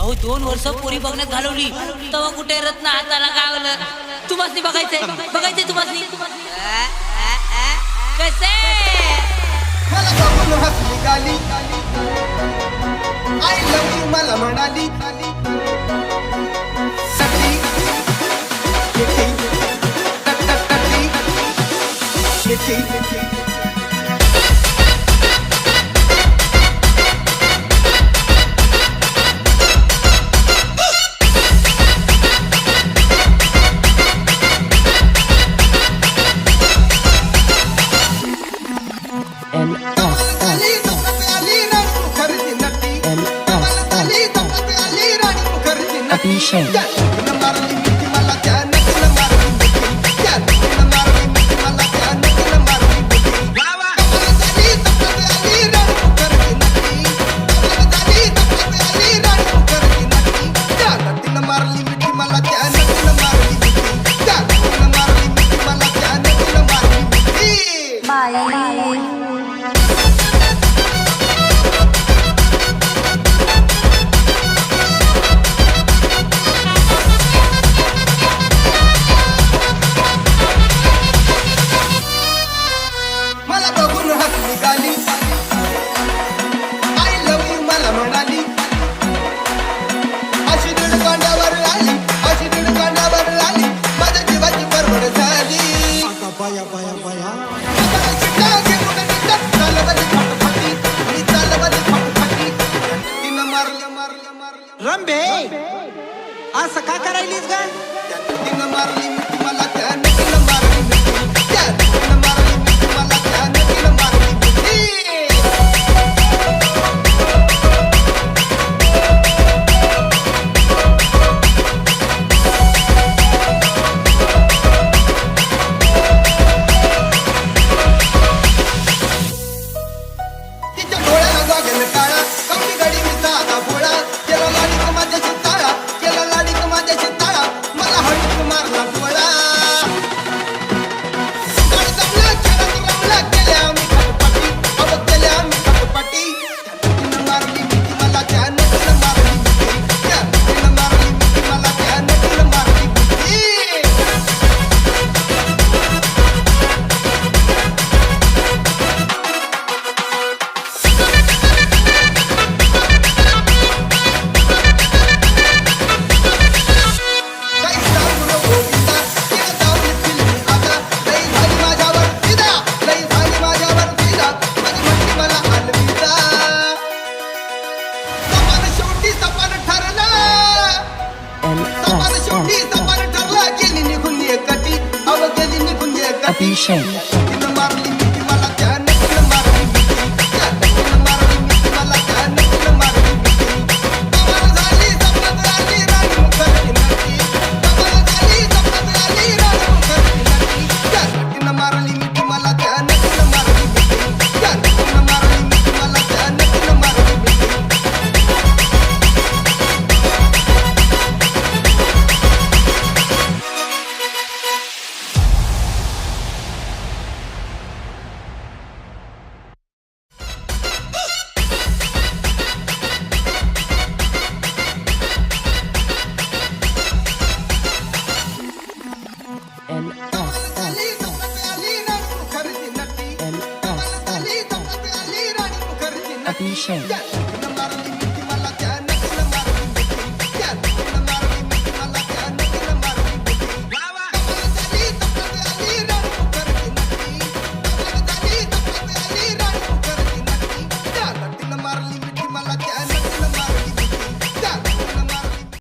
अहो 2 वर्ष पोरी बघण्यात घालवली तेव्हा कुठे रत्न हाताला गावलं. तुम्हाला बघायचंय तुम्हाला कसे मला बघून हसली गाली आय लव्ह यू मला म्हणाली सटी मिठी टटी मिठी रंबे असं का करायलीस ग? तिनं मारली मिठी मला त्यानं तिनं मारली मिठी त्यानं मारली मिठी मला त्यानं तिनं मारली मिठी तिच्या डोळ्याला गॉगल काळा कमी गडी मी साधा भोळा केला लाडी माझ्याशी ताळा केला लाडी माझ्याशी ताळा मला हळूच मारला डोळा गाडी जमला खेळत रमला केल्या आम्ही खटपटी अब केल्या आम्ही खटपटी तिनं मारली मिठी मला त्यानं तिनं मारली मिठी तिनं मारली मिठी मला त्यानं तिनं मारली मिठी तिनं मारली मिठी मला त्यानं तिनं मारली मिठी तिनं मारली मिठी मला त्यानं तिनं मारली मिठी कमाल झाली जपत आली राणी मुखर्जी नक्की कमाल झाली जपत आली राणी मुखर्जी नक्की तिनं मारली मिठी मला त्यानं तिनं मारली मिठी तिनं मारली मिठी मला त्यानं तिनं मारली मिठी Shame.